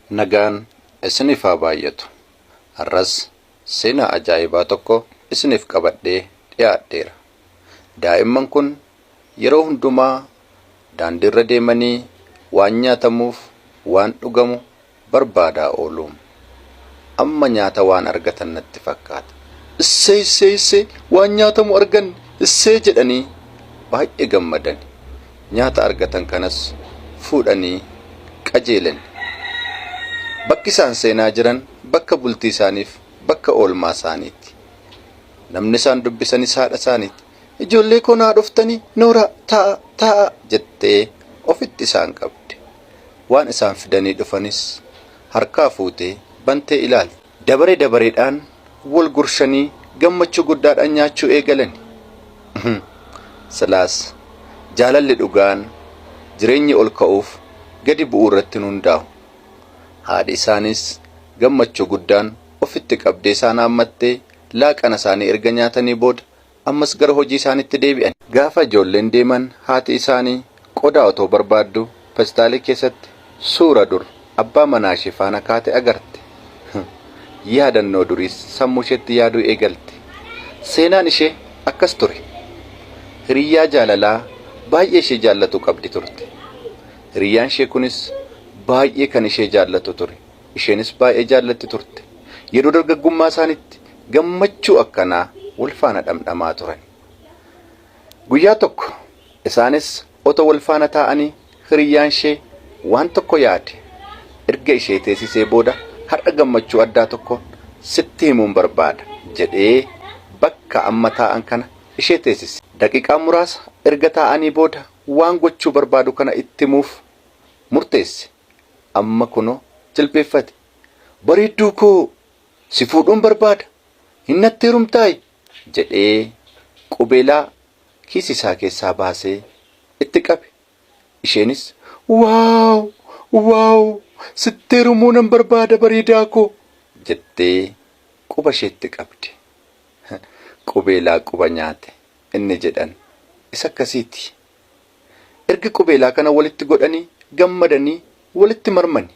Nagaan isiniif haa baay'atu. Har'as seenaa ajaa'ibaa tokko isiniif qabadhee dhiyaadheera. Daa'imman kun yeroo hundumaa daandiirra deemanii waan nyaatamuuf waan dhugamu barbaadaa oolu. Amma nyaata waan argatan natti fakkaata. Issee waan nyaatamu argan issee jedhanii baay'ee gammadan. Nyaata argatan kanas fuudhanii qajeelan. Bakki isaan seenaa jiran bakka bultii isaaniif bakka oolmaa isaaniiti. Namni isaan dubbisanis haadha isaaniiti. Ijoollee koo naa dhuftanii noora ta'a jettee ofitti isaan qabde. Waan isaan fidanii dhufanis harkaa fuutee bantee ilaalte. Dabareedhaan wal gurshanii gammachuu guddaadhaan nyaachuu eegalan. Silaas jaalalli dhugaan jireenyi ol ka'uuf gadi bu'uu irratti hundaa'u. Haadhi isaanis gammachuu guddaan ofitti qabdee isaan hammattee laaqana isaanii erga nyaatanii booda ammas gara hojii isaaniitti deebi'an. Gaafa ijoolleen deeman haati isaanii qodaa otoo barbaaddu pestaalii keessatti suura dur abbaa manaa ishee faana kaate agarte. Yaadannoo duriis sammuu isheetti yaaduu eegalte. Seenaan ishee akkas ture. Hiriyyaa jaalalaa baay'ee ishee jaallatu qabdi turte. Hiriyyaan ishee kunis baay'ee kan ishee jaallatu ture. Isheenis baay'ee jaallatti turte. Yeroo dargaggummaa isaaniitti gammachuu akkanaa wal faana dhamdhamaa turan. Guyyaa tokko isaanis otoo wal faana taa'anii hiriyyaan ishee waan tokko yaade. Erga ishee teessisee booda har'a gammachuu addaa tokko sitti himuun barbaada jedhee bakka amma taa'an kana ishee teessise. Daqiiqaa muraasa erga taa'anii booda waan gochuu barbaadu kana itti himuuf murteesse. Amma kunoo jilbeeffate. Bareedduu koo si fuudhuun barbaada. Hin natti heerumtaayi jedhee qubeelaa kiisii isaa keessaa baasee itti qabe. Isheenis waaw sitti heerumuu nan barbaada bareedaa koo jettee quba isheetti qabde. Qubeelaa quba nyaate inni jedhan isa akkasiiti. Erga qubeelaa kana walitti godhanii gammadanii walitti marmani.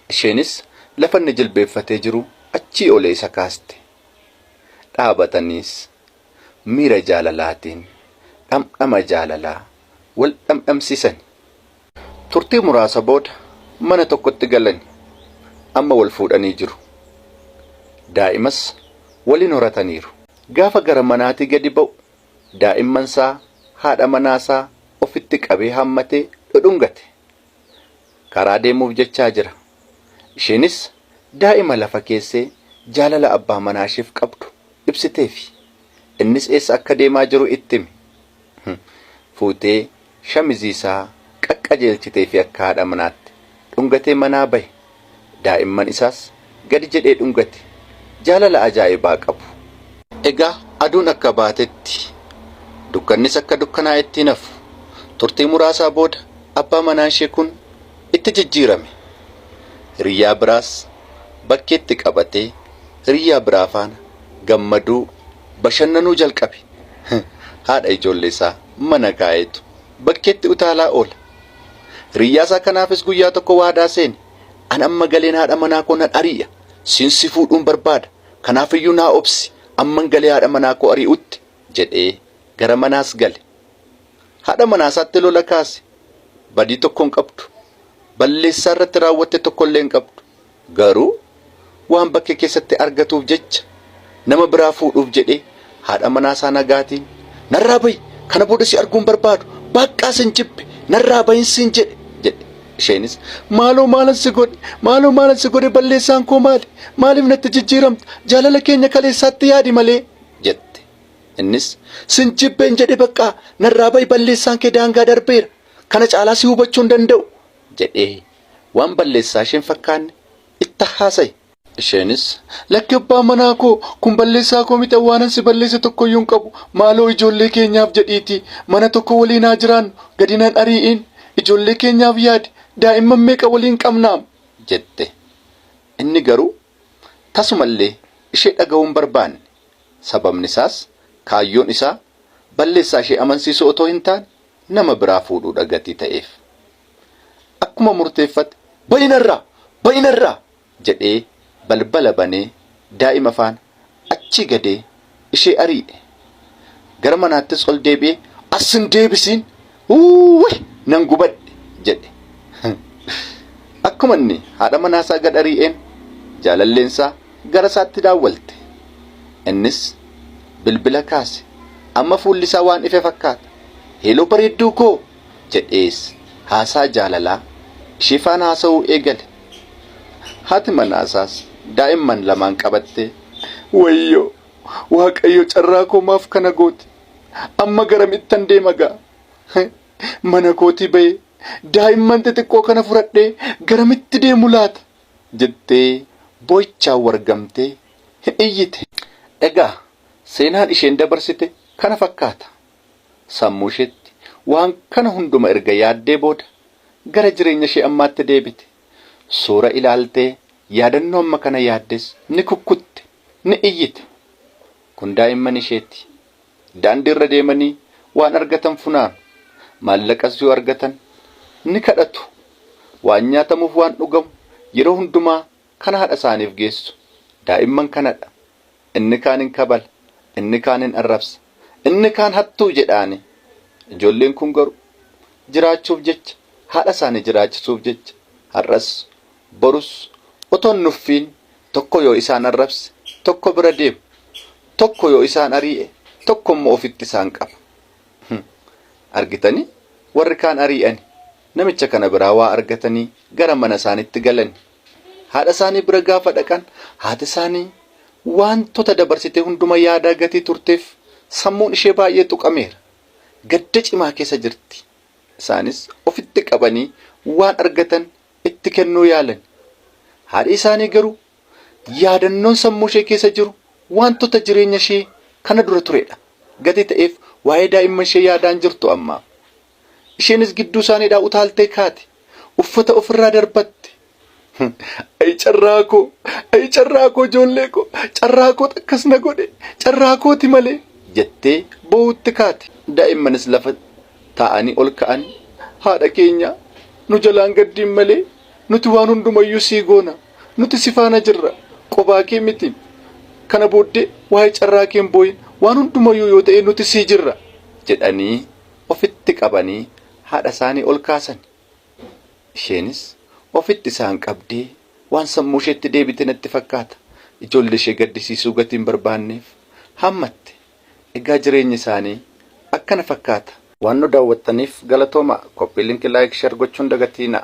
Isheenis lafa inni jilbeeffatee jiru achii olee isa kaaste. Dhaabataniis miira jaalalaatiin dhamdhama jaalalaa wal dhamdhamsiisan. Turtii muraasa booda mana tokkotti galan. Amma wal fuudhanii jiru. Daa'imas waliin horataniiru. Gaafa gara manaatii gadi ba'u daa'imman isaa haadha manaasaa ofitti qabee hammatee dhudhungate. Karaa deemuuf jechaa jira. Isheenis daa'ima lafa keessee jaalala abbaa manaa isheef qabdu ibsiteefi. Innis eessa akka deemaa jiru itti hime. Fuutee shamizii isaa qaqqajeelchitee fi akka haadha manaatti dhungatee manaa bahe. Daa'imman isaas gadi jedhee dhungate. Jaalala ajaa'ibaa qabu. Egaa aduun akka baatetti dukkannis akka dukkanaa'etti nafu. Turtii muraasaa booda abbaa manaa ishee kun itti jijjiirame. Hiriyyaa biraas bakkeetti qabatee hiriyyaa biraa faana gammaduu bashannanuu jalqabe. Haadha ijoollee isaa mana kaa'etu bakkeetti utaalaa oola. Hiriyyaa isaa kanaafis guyyaa tokko waadaa seene. An amma galeen haadha manaa koo nan ari'a. Siinsi fuudhuun barbaada. Kanaafiyyuu naa obsi. Amman galee haadha manaa koo ari'utti jedhee gara manaas gale. Haadha manaa isaatti lola kaase. Badii tokko hin qabdu. Balleessaa irratti raawwatte tokko illee hin qabdu. Garuu waan bakkee keessatti argatuuf jecha nama biraa fuudhuuf jedhee haadha manaa isaa nagaatiin narraa bahi kana booda si arguun barbaadu baqqaa sin jibbe narraa bahin sin jedhe. Isheenis maaloo maalan si godhe balleessaan koo maaliif natti jijjiiramta jaalala keenya kaleessaatti yaadi malee jette. Innis sin jibbeen jedhe baqqaa narraa bahi balleessaan kee daangaa darbeera kana caalaa si hubachuu hin danda'u jedhee waan balleessaa isheen fakkaanne itti haasa'e. Isheenis lakki abbaa manaa koo kun balleessaa koo miti waanan si balleesse tokkoyyuu hin qabu maaloo ijoollee keenyaaf jedhiitii mana tokko waliin haa jiraannu gadi nan ari'iin ijoollee keenyaaf yaadi daa'imman meeqa waliin qabnaam jette. Inni garuu tasumallee ishee dhaga'uun barbaanne. Sababni isaas kaayyoon isaa balleessaa ishee amansiisu otoo hin taane nama biraa fuudhuu dhagatii ta'eef. Akkuma murteeffate bayinarraa jedhee balbala banee daa'ima faana achi gadee ishee ari'e. Gara manaattis ol deebi'ee asin deebisiin nan gubadhe jedhe. Akkuma inni haadha manaasaa gad ari'een jaalalleensaa gara isaatti daawwalte. Innis bilbila kaase. Amma fuulli isaa waan ife fakkaata. Heeloo bareedduu koo jedhees haasaa jaalalaa ishee faana haasa'uu eegale. Haati manaasaas daa'imman lamaan qabattee wayyoo Waaqayyo carraa koo maaf kana goote? Amma garamittan deema gaa? Mana kootii ba'ee daa'imman xixiqqoo kana fudhadhee garamitti deemu laata? jettee boo'ichaan wargamtee iyyite. Egaa seenaan isheen dabarsite kana fakkaata. Sammuu isheetti waan kana hunduma erga yaaddee booda gara jireenya ishee ammaatti deebite. Suura ilaaltee yaadannoo amma kana yaaddes ni kukkutte, ni iyyite. Kun daa'imman isheetti. Daandii irra deemanii waan argatan funaanu. Maallaqas yoo argatan ni kadhatu. Waan nyaatamuuf waan dhugamu yeroo hundumaa kana haadha isaaniif geessu. Daa'imman kanadha. Inni kaan hin kabala, inni kaan hin arrabsa, inni kaan hattuu jedhaani. Ijoolleen kun garuu jiraachuuf jecha, haadha isaanii jiraachisuuf jecha har'as borus otoo hin nuffiin tokko yoo isaan arrabse tokko bira deemu, tokko yoo isaan ari'e tokko immoo ofitti isaan qaba. Argitanii warri kaan ari'ani namicha kana biraa waa argatanii gara mana isaaniitti galani. Haadha isaanii bira gaafa dhaqan haati isaanii wantoota dabarsitee hunduma yaadaa gatii turteef sammuun ishee baay'ee tuqameera. Gadda cimaa keessa jirti. Isaanis ofitti qabanii waan argatan itti kennuu yaalan. Haadhi isaanii garuu yaadannoon sammuu ishee keessa jiru wantoota jireenya ishee kana dura turedha. Gatii ta'eef waa'ee daa'imman ishee yaadaan jirtu amma. Isheenis gidduu isaaniidhaa utaaltee kaate. Uffata ofirraa darbatte. Ay carraa koo ijoollee koo, carraa koo akkas na godhe, carraa kooti malee jettee boo'utti kaate. Daa'immanis lafa taa'anii ol ka'an haadha keenya nu jalaan gaddiin malee nuti waan hundumayyuu sii goona, nuti si faana jirra, qobaa kee miti. Kana booddee waa'ee carraa kee hin boo'in, waan hundumayyuu yoo ta'e nuti sii jirra jedhanii ofitti qabanii haadha isaanii ol kaasan. Isheenis ofitti isaan qabdee waan sammuu isheetti deebite natti fakkaata. Ijoollee ishee gaddisiisuu gatiin barbaanneef hammatte. Egaa jireenya isaanii akkana fakkaata. Waan nu daawwattaniif galatooma. Koppii linkii laayik share gochuun dagatiina.